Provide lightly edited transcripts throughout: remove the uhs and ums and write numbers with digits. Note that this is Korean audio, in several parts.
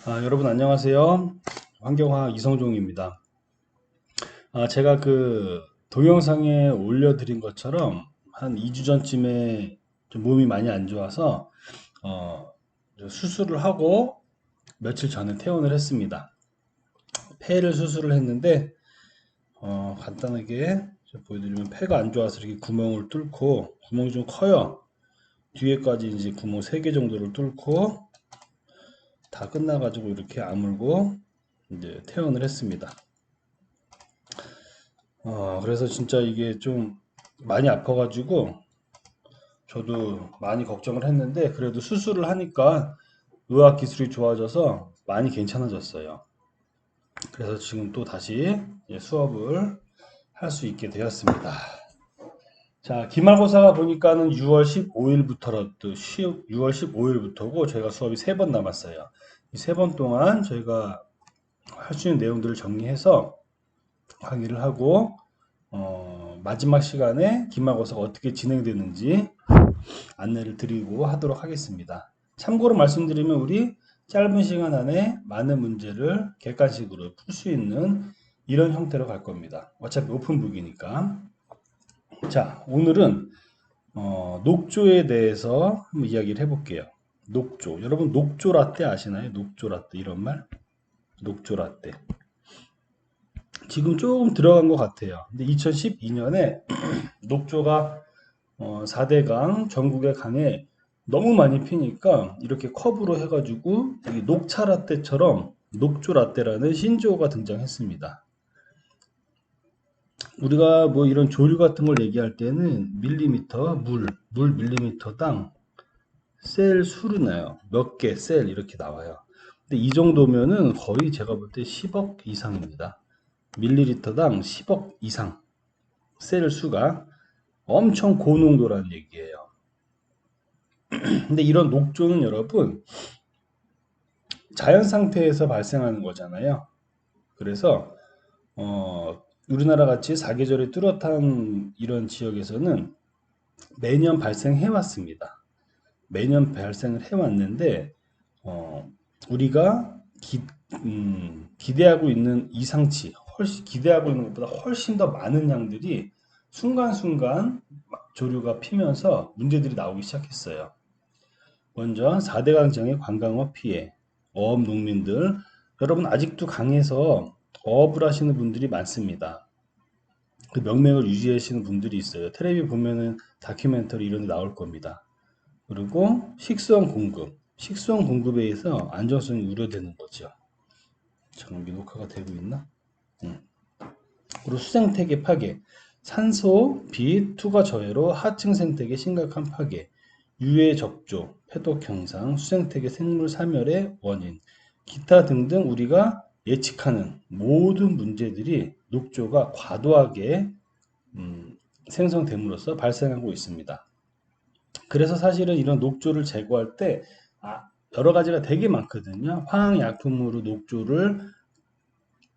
여러분 안녕하세요. 환경화학 이성종입니다. 제가 그 동영상에 올려드린 것처럼 한 2주 전쯤에 좀 몸이 많이 안 좋아서 어, 수술을 하고 며칠 전에 퇴원을 했습니다. 폐를 수술을 했는데 간단하게 좀 보여드리면 폐가 안 좋아서 이렇게 구멍을 뚫고 구멍이 좀 커요. 뒤에까지 이제 구멍 3개 정도를 뚫고 다 끝나가지고 이렇게 아물고 이제 퇴원을 했습니다. 그래서 진짜 이게 좀 많이 아파가지고 저도 많이 걱정을 했는데 그래도 수술을 하니까 의학 기술이 좋아져서 많이 괜찮아졌어요. 그래서 지금 또 다시 수업을 할 수 있게 되었습니다. 자, 기말고사가 보니까는 6월 15일부터라도 6월 15일부터고 저희가 수업이 3번 남았어요. 이 3번 동안 저희가 할 수 있는 내용들을 정리해서 강의를 하고 마지막 시간에 기말고사가 어떻게 진행되는지 안내를 드리고 하도록 하겠습니다. 참고로 말씀드리면 우리 짧은 시간 안에 많은 문제를 객관식으로 풀 수 있는 이런 형태로 갈 겁니다. 어차피 오픈북이니까. 자, 오늘은 녹조에 대해서 한번 이야기를 해볼게요. 녹조. 여러분 녹조 라떼 아시나요? 녹조 라떼 이런 말? 녹조 라떼. 지금 조금 들어간 것 같아요. 근데 2012년에 녹조가 4대강 전국의 강에 너무 많이 피니까 이렇게 컵으로 해가지고 녹차 라떼처럼 녹조 라떼라는 신조어가 등장했습니다. 우리가 뭐 이런 조류 같은 걸 얘기할 때는 밀리미터, 물 밀리미터당 셀 수로 나요. 몇 개 셀 이렇게 나와요. 근데 이 정도면은 거의 제가 볼 때 10억 이상입니다. 밀리리터당 10억 이상 셀 수가 엄청 고농도라는 얘기예요. 근데 이런 녹조는 여러분 자연 상태에서 발생하는 거잖아요. 그래서 우리나라 같이 사계절이 뚜렷한 이런 지역에서는 매년 발생해 왔습니다. 매년 발생을 해 왔는데 우리가 기대하고 있는 이상치, 훨씬 기대하고 있는 것보다 훨씬 더 많은 양들이 순간순간 조류가 피면서 문제들이 나오기 시작했어요. 먼저 4대강 지역의 관광업 피해, 어업 농민들, 여러분 아직도 강에서 어업을 하시는 분들이 많습니다. 그 명맥을 유지하시는 분들이 있어요. 텔레비 보면은 다큐멘터리 이런 데 나올 겁니다. 그리고 식수원 공급에 의해서 안정성이 우려되는 거죠. 잠깐 녹화가 되고 있나? 그리고 수생태계 파괴, 산소, 빛, 투과 저해로 하층 생태계 심각한 파괴, 유해 적조, 폐독 형상, 수생태계 생물 사멸의 원인, 기타 등등 우리가 예측하는 모든 문제들이 녹조가 과도하게 생성됨으로써 발생하고 있습니다. 그래서 사실은 이런 녹조를 제거할 때 여러 가지가 되게 많거든요. 화학약품으로 녹조를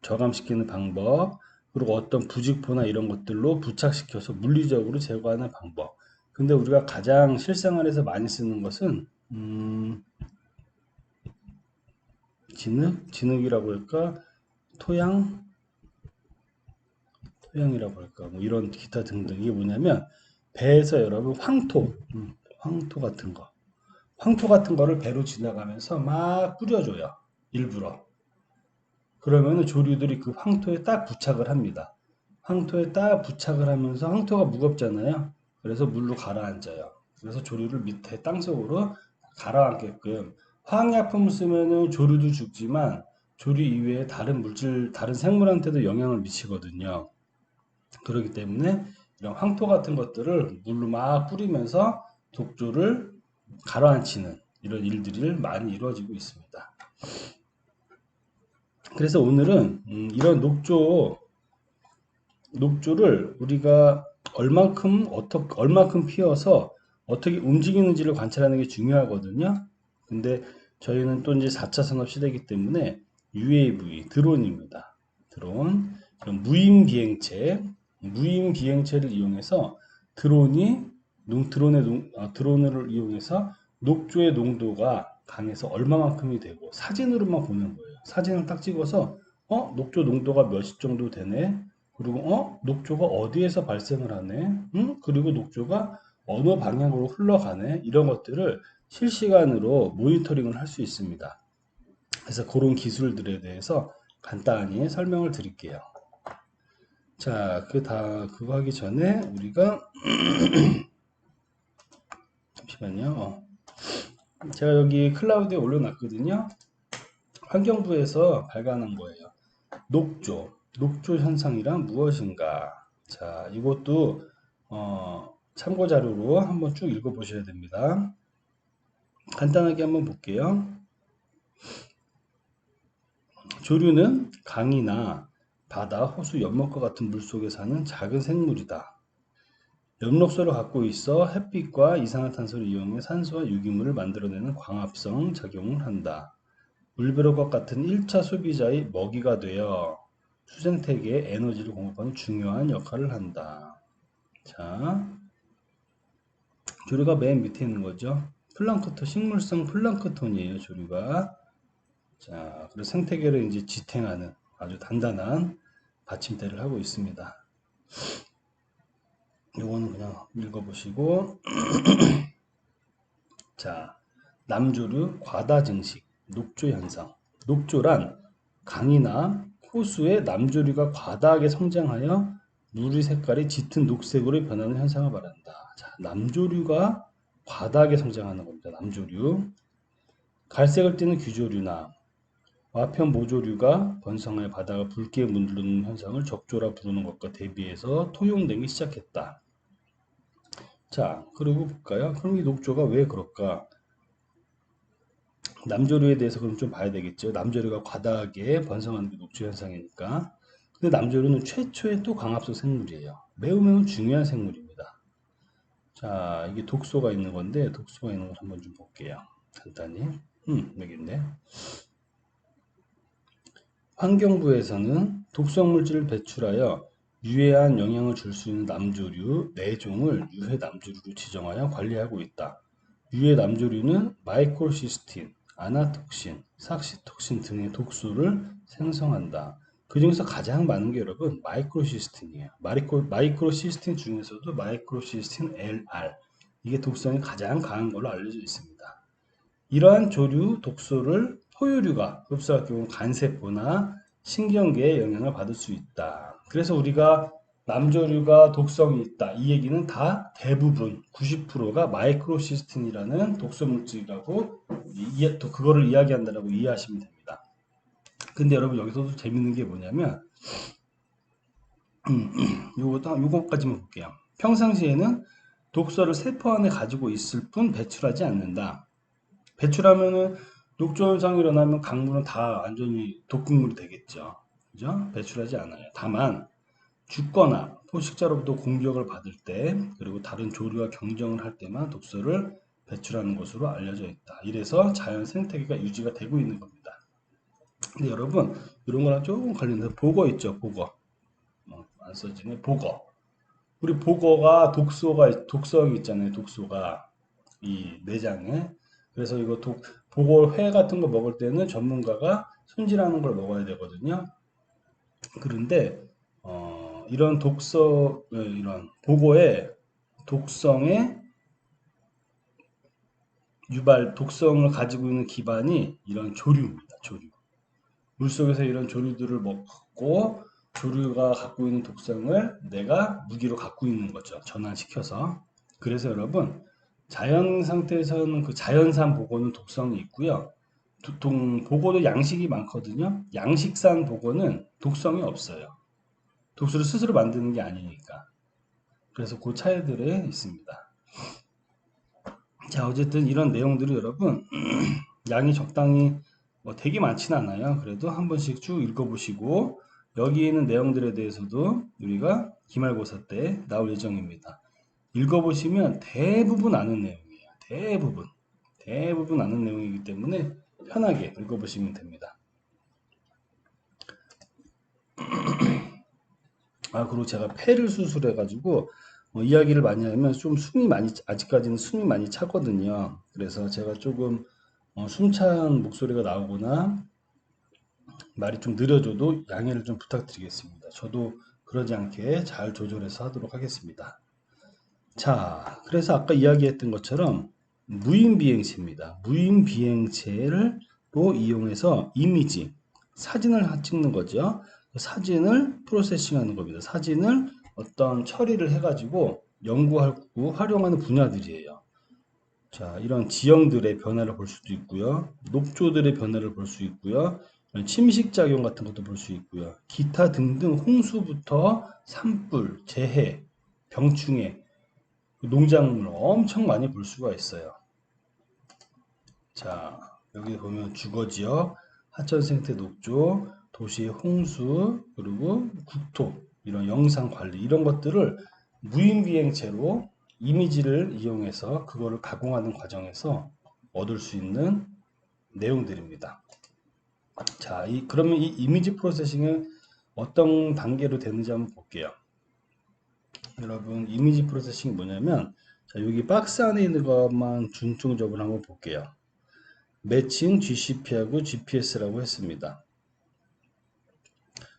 저감시키는 방법, 그리고 어떤 부직포나 이런 것들로 부착시켜서 물리적으로 제거하는 방법. 근데 우리가 가장 실생활에서 많이 쓰는 것은 진흙이라고 할까? 토양, 토양이라고 할까? 뭐 이런 기타 등등이 뭐냐면 배에서 여러분 황토 같은 거, 황토 같은 거를 배로 지나가면서 막 뿌려줘요. 일부러. 그러면 조류들이 그 황토에 딱 부착을 합니다. 황토에 딱 부착을 하면서 황토가 무겁잖아요. 그래서 물로 가라앉아요. 그래서 조류를 밑에 땅속으로 가라앉게끔 화학약품을 쓰면은 조류도 죽지만 조류 이외에 다른 물질, 다른 생물한테도 영향을 미치거든요. 그렇기 때문에 이런 황토 같은 것들을 물로 막 뿌리면서 독조를 가라앉히는 이런 일들이 많이 이루어지고 있습니다. 그래서 오늘은 이런 녹조를 우리가 얼만큼 피워서 어떻게 움직이는지를 관찰하는 게 중요하거든요. 근데 저희는 또 이제 4차 산업 시대이기 때문에 UAV, 드론입니다. 드론, 무인 비행체를 이용해서 드론을 이용해서 녹조의 농도가 강에서 얼마만큼이 되고 사진으로만 보는 거예요. 사진을 딱 찍어서 녹조 농도가 몇십 정도 되네. 그리고 녹조가 어디에서 발생을 하네. 그리고 녹조가 어느 방향으로 흘러가네. 이런 것들을 실시간으로 모니터링을 할 수 있습니다. 그래서 그런 기술들에 대해서 간단히 설명을 드릴게요. 자, 그거 하기 전에 우리가 잠시만요. 제가 여기 클라우드에 올려놨거든요. 환경부에서 발간한 거예요. 녹조 현상이란 무엇인가? 자, 이것도 참고 자료로 한번 쭉 읽어보셔야 됩니다. 간단하게 한번 볼게요. 조류는 강이나 바다, 호수, 연못과 같은 물속에 사는 작은 생물이다. 엽록소를 갖고 있어 햇빛과 이산화탄소를 이용해 산소와 유기물을 만들어내는 광합성 작용을 한다. 물벼룩과 같은 1차 소비자의 먹이가 되어 수생태계에 에너지를 공급하는 중요한 역할을 한다. 자, 조류가 맨 밑에 있는 거죠. 플랑크톤, 식물성 플랑크톤이에요, 조류가. 자, 그리고 생태계를 이제 지탱하는 아주 단단한 받침대를 하고 있습니다. 요거는 그냥 읽어보시고. 자, 남조류 과다 증식, 녹조 현상. 녹조란 강이나 호수의 남조류가 과다하게 성장하여 물의 색깔이 짙은 녹색으로 변하는 현상을 말한다. 자, 남조류가 과다하게 성장하는 겁니다. 남조류. 갈색을 띠는 규조류나 와편 모조류가 번성하여 바다가 붉게 물드는 현상을 적조라 부르는 것과 대비해서 통용되기 시작했다. 자, 그리고 볼까요? 그럼 이 녹조가 왜 그럴까? 남조류에 대해서 그럼 좀 봐야 되겠죠. 남조류가 과다하게 번성하는 게 녹조 현상이니까. 근데 남조류는 최초의 또 광합성 생물이에요. 매우 중요한 생물입니다. 자, 이게 독소가 있는 건데, 독소가 있는 걸 한번 좀 볼게요. 간단히. 여기 있네. 환경부에서는 독성 물질을 배출하여 유해한 영향을 줄 수 있는 남조류 4종을 유해 남조류로 지정하여 관리하고 있다. 유해 남조류는 마이크로시스틴, 아나톡신, 삭시톡신 등의 독소를 생성한다. 그 중에서 가장 많은 게 여러분 마이크로시스틴이에요. 마이크로시스틴 중에서도 마이크로시스틴 LR 이게 독성이 가장 강한 걸로 알려져 있습니다. 이러한 조류 독소를 포유류가 흡수할 경우 간세포나 신경계에 영향을 받을 수 있다. 그래서 우리가 남조류가 독성이 있다. 이 얘기는 다 대부분 90%가 마이크로시스틴이라는 독소 물질이라고 또 그거를 이야기한다라고 이해하시면 됩니다. 근데 여러분 여기서도 재밌는 게 뭐냐면 요거까지만 볼게요. 평상시에는 독소를 세포 안에 가지고 있을 뿐 배출하지 않는다. 배출하면은 녹조 현상이 일어나면 강물은 다 완전히 독극물이 되겠죠. 그죠? 배출하지 않아요. 다만 죽거나 포식자로부터 공격을 받을 때 그리고 다른 조류와 경쟁을 할 때만 독소를 배출하는 것으로 알려져 있다. 이래서 자연 생태계가 유지가 되고 있는 겁니다. 근데 여러분 이런 거랑 조금 관련돼서 보거 있죠. 보거. 안 써지네. 보거. 우리 보거가 독성이 있잖아요. 독소가 이 내장에. 그래서 이거 보고 회 같은 거 먹을 때는 전문가가 손질하는 걸 먹어야 되거든요. 그런데 이런 이런 보고의 독성의 독성을 가지고 있는 기반이 이런 조류입니다. 조류. 물속에서 이런 조류들을 먹고 조류가 갖고 있는 독성을 내가 무기로 갖고 있는 거죠. 전환시켜서. 그래서 여러분 자연 상태에서는 그 자연산 보고는 독성이 있고요. 보고도 양식이 많거든요. 양식산 보고는 독성이 없어요. 독소를 스스로 만드는 게 아니니까. 그래서 그 차이들이 있습니다. 자, 어쨌든 이런 내용들이 여러분 양이 적당히 되게 많지는 않아요. 그래도 한 번씩 쭉 읽어보시고 여기 있는 내용들에 대해서도 우리가 기말고사 때 나올 예정입니다. 읽어보시면 대부분 아는 내용이에요. 대부분 아는 내용이기 때문에 편하게 읽어보시면 됩니다. 그리고 제가 폐를 수술해가지고 이야기를 많이 하면 좀 아직까지는 숨이 많이 차거든요. 그래서 제가 조금 숨찬 목소리가 나오거나 말이 좀 느려져도 양해를 좀 부탁드리겠습니다. 저도 그러지 않게 잘 조절해서 하도록 하겠습니다. 자, 그래서 아까 이야기했던 것처럼 무인 비행체입니다. 무인 비행체를 또 이용해서 이미지, 사진을 찍는 거죠. 사진을 프로세싱하는 겁니다. 사진을 어떤 처리를 해가지고 연구하고 활용하는 분야들이에요. 자, 이런 지형들의 변화를 볼 수도 있고요. 녹조들의 변화를 볼 수 있고요. 침식작용 같은 것도 볼 수 있고요. 기타 등등 홍수부터 산불, 재해, 병충해, 농작물 엄청 많이 볼 수가 있어요. 자, 여기 보면 주거지역, 하천생태 녹조, 도시의 홍수, 그리고 국토, 이런 영상 관리, 이런 것들을 무인비행체로 이미지를 이용해서 그거를 가공하는 과정에서 얻을 수 있는 내용들입니다. 자, 그러면 이 이미지 프로세싱은 어떤 단계로 되는지 한번 볼게요. 여러분, 이미지 프로세싱이 뭐냐면, 자, 여기 박스 안에 있는 것만 중점적으로 한번 볼게요. 매칭 GCP하고 GPS라고 했습니다.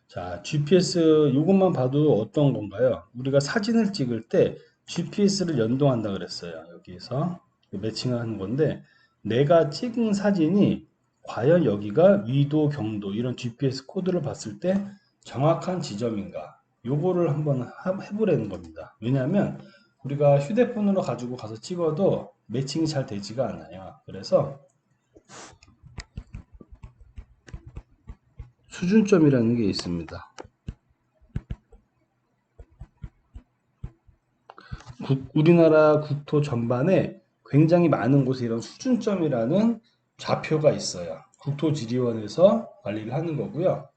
자, GPS 이것만 봐도 어떤 건가요? 우리가 사진을 찍을 때 GPS를 연동한다 그랬어요. 여기서 매칭을 하는 건데, 내가 찍은 사진이 과연 여기가 위도, 경도 이런 GPS 코드를 봤을 때 정확한 지점인가? 요거를 한번 해보라는 겁니다. 왜냐하면 우리가 휴대폰으로 가지고 가서 찍어도 매칭이 잘 되지가 않아요. 그래서 수준점이라는 게 있습니다. 우리나라 국토 전반에 굉장히 많은 곳에 이런 수준점이라는 좌표가 있어요. 국토지리원에서 관리를 하는 거고요.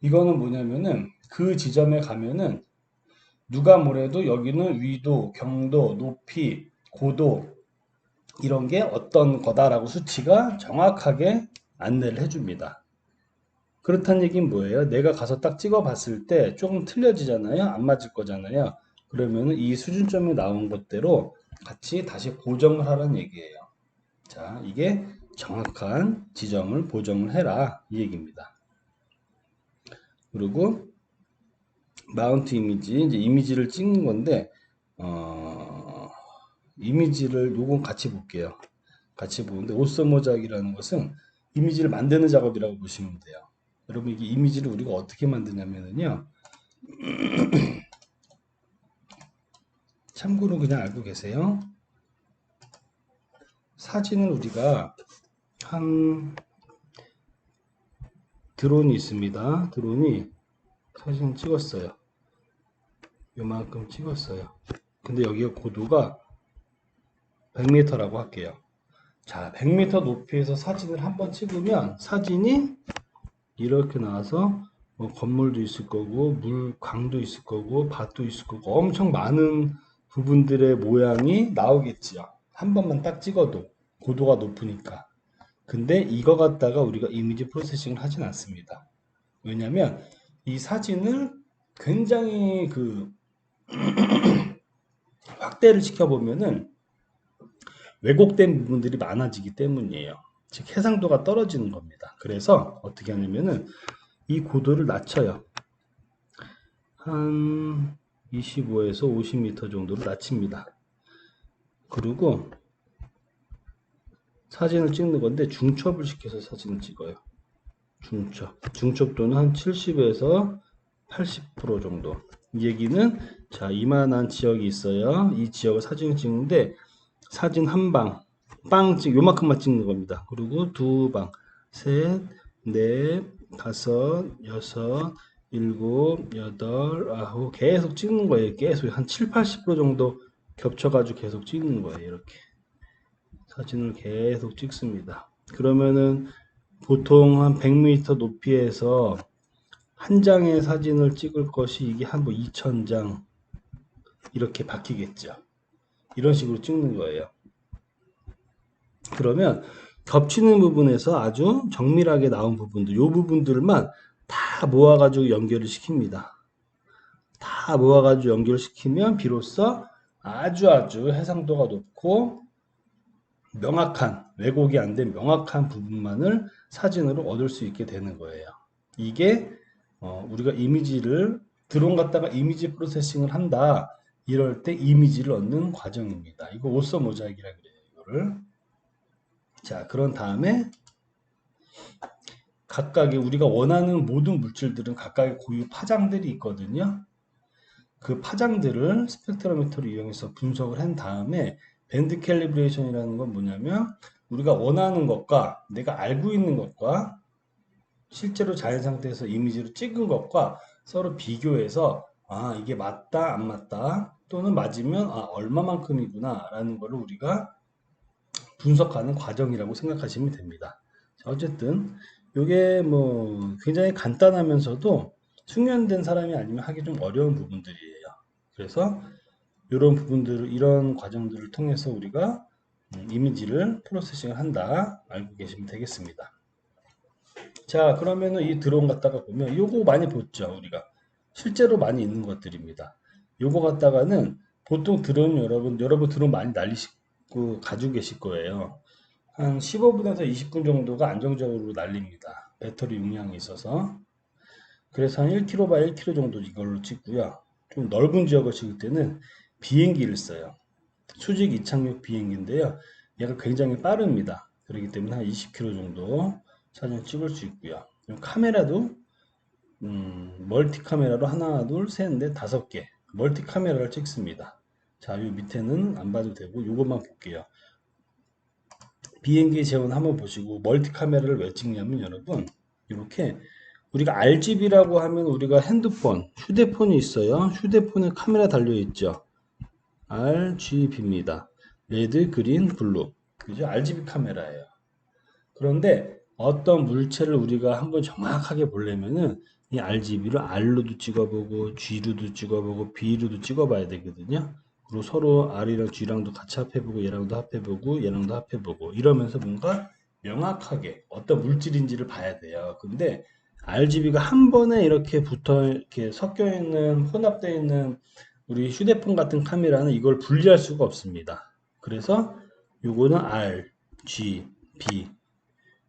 이거는 뭐냐면은 그 지점에 가면은 누가 뭐래도 여기는 위도, 경도, 높이, 고도 이런 게 어떤 거다라고 수치가 정확하게 안내를 해줍니다. 그렇다는 얘기는 뭐예요? 내가 가서 딱 찍어 봤을 때 조금 틀려지잖아요. 안 맞을 거잖아요. 그러면 이 수준점이 나온 것대로 같이 다시 고정을 하라는 얘기예요. 자, 이게 정확한 지점을 보정을 해라 이 얘기입니다. 그리고 마운트 이미지, 이제 이미지를 찍는 건데 이미지를 요건 같이 볼게요. 같이 보는데 옷선 모작이라는 것은 이미지를 만드는 작업이라고 보시면 돼요. 여러분, 이게 이미지를 우리가 어떻게 만드냐면요. 참고로 그냥 알고 계세요. 사진을 우리가 한 드론이 있습니다. 드론이 사진 찍었어요. 요만큼 찍었어요. 근데 여기가 고도가 100m라고 할게요. 자, 100m 높이에서 사진을 한번 찍으면 사진이 이렇게 나와서 뭐 건물도 있을 거고 강도 있을 거고 밭도 있을 거고 엄청 많은 부분들의 모양이 나오겠지요. 한 번만 딱 찍어도 고도가 높으니까. 근데 이거 갖다가 우리가 이미지 프로세싱을 하진 않습니다. 왜냐면 이 사진을 굉장히 확대를 시켜보면은 왜곡된 부분들이 많아지기 때문이에요. 즉 해상도가 떨어지는 겁니다. 그래서 어떻게 하냐면은 이 고도를 낮춰요. 한 25에서 50m 정도로 낮춥니다. 그리고 사진을 찍는 건데 중첩을 시켜서 사진을 찍어요. 중첩도는 한 70에서 80% 정도. 이 얘기는 자, 이만한 지역이 있어요. 이 지역을 사진을 찍는데 사진 한 방, 요만큼만 찍는 겁니다. 그리고 두 방, 셋, 넷, 다섯, 여섯, 일곱, 여덟, 아홉 계속 찍는 거예요. 계속 한 7, 80% 정도 겹쳐가지고 계속 찍는 거예요. 이렇게 사진을 계속 찍습니다. 그러면은 보통 한 100m 높이에서 한 장의 사진을 찍을 것이 이게 한 뭐 2000장 이렇게 바뀌겠죠. 이런 식으로 찍는 거예요. 그러면 겹치는 부분에서 아주 정밀하게 나온 부분들, 요 부분들만 다 모아가지고 연결을 시킵니다. 다 모아가지고 연결시키면 비로소 아주 해상도가 높고 명확한, 왜곡이 안 된 명확한 부분만을 사진으로 얻을 수 있게 되는 거예요. 이게 우리가 이미지를 드론 갖다가 이미지 프로세싱을 한다. 이럴 때 이미지를 얻는 과정입니다. 이거 오서 모자이크라 그래요. 이거를. 자, 그런 다음에 각각의 우리가 원하는 모든 물질들은 각각의 고유 파장들이 있거든요. 그 파장들을 스펙트로미터를 이용해서 분석을 한 다음에 밴드 캘리브레이션이라는 건 뭐냐면 우리가 원하는 것과 내가 알고 있는 것과 실제로 자연 상태에서 이미지로 찍은 것과 서로 비교해서 아 이게 맞다 안 맞다 또는 맞으면 아 얼마만큼이구나 라는 거를 우리가 분석하는 과정이라고 생각하시면 됩니다. 자, 어쨌든 이게 뭐 굉장히 간단하면서도 숙련된 사람이 아니면 하기 좀 어려운 부분들이에요. 그래서 이런 부분들을 이런 과정들을 통해서 우리가 이미지를 프로세싱을 한다 알고 계시면 되겠습니다. 자, 그러면은 이 드론 갖다가 보면 요거 많이 봤죠, 우리가. 실제로 많이 있는 것들입니다. 요거 갖다가는 보통 드론 여러분 드론 많이 날리시고 가지고 계실 거예요. 한 15분에서 20분 정도가 안정적으로 날립니다. 배터리 용량이 있어서. 그래서 한 1km by 1km 정도 이걸로 찍고요. 좀 넓은 지역을 찍을 때는 비행기를 써요. 수직 이착륙 비행기인데요. 얘가 굉장히 빠릅니다. 그렇기 때문에 한 20km 정도 사진 찍을 수 있고요. 카메라도 멀티 카메라로 하나, 둘, 셋, 넷, 다섯 개 멀티 카메라를 찍습니다. 자, 요 밑에는 안 봐도 되고 이것만 볼게요. 비행기 재원 한번 보시고 멀티 카메라를 왜 찍냐면 여러분 이렇게 우리가 RGB라고 하면 우리가 핸드폰, 휴대폰이 있어요. 휴대폰에 카메라 달려 있죠. RGB입니다. 레드, 그린, 블루. 그죠? RGB 카메라예요. 그런데 어떤 물체를 우리가 한번 정확하게 보려면은 이 RGB를 R로도 찍어보고 G로도 찍어보고 B로도 찍어봐야 되거든요. 그리고 서로 R이랑 G랑도 같이 합해보고 얘랑도 합해보고 얘랑도 합해보고 이러면서 뭔가 명확하게 어떤 물질인지를 봐야 돼요. 근데 RGB가 한 번에 이렇게 붙어 이렇게 섞여 있는 혼합되어 있는 우리 휴대폰 같은 카메라는 이걸 분리할 수가 없습니다. 그래서 요거는 R, G, B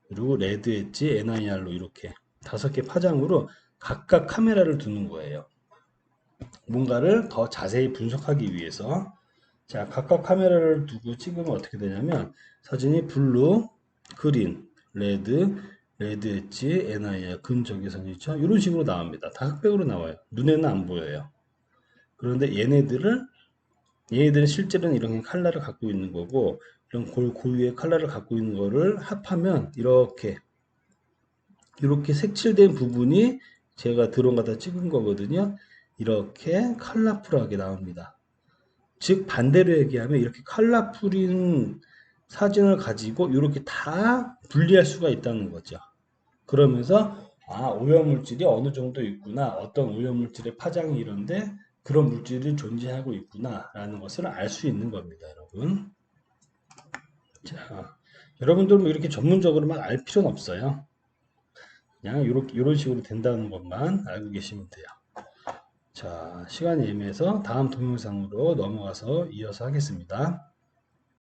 그리고 레드 엣지, NIR로 이렇게 다섯 개 파장으로 각각 카메라를 두는 거예요. 뭔가를 더 자세히 분석하기 위해서 자 각각 카메라를 두고 찍으면 어떻게 되냐면 사진이 블루, 그린, 레드, 레드 엣지, NIR 근적외선 있죠. 이런 식으로 나옵니다. 다 흑백으로 나와요. 눈에는 안 보여요. 그런데 얘네들은 실제로는 이런 컬러를 갖고 있는 거고 이런 고유의 컬러를 갖고 있는 거를 합하면 이렇게 색칠된 부분이 제가 드론 갖다 찍은 거거든요. 이렇게 컬러풀하게 나옵니다. 즉 반대로 얘기하면 이렇게 컬러풀인 사진을 가지고 이렇게 다 분리할 수가 있다는 거죠. 그러면서 아 오염물질이 어느 정도 있구나 어떤 오염물질의 파장이 이런데 그런 물질이 존재하고 있구나 라는 것을 알 수 있는 겁니다 여러분. 자 여러분들 뭐 이렇게 전문적으로만 알 필요는 없어요. 그냥 이런 식으로 된다는 것만 알고 계시면 돼요. 자, 시간이 애매해서 다음 동영상으로 넘어가서 이어서 하겠습니다.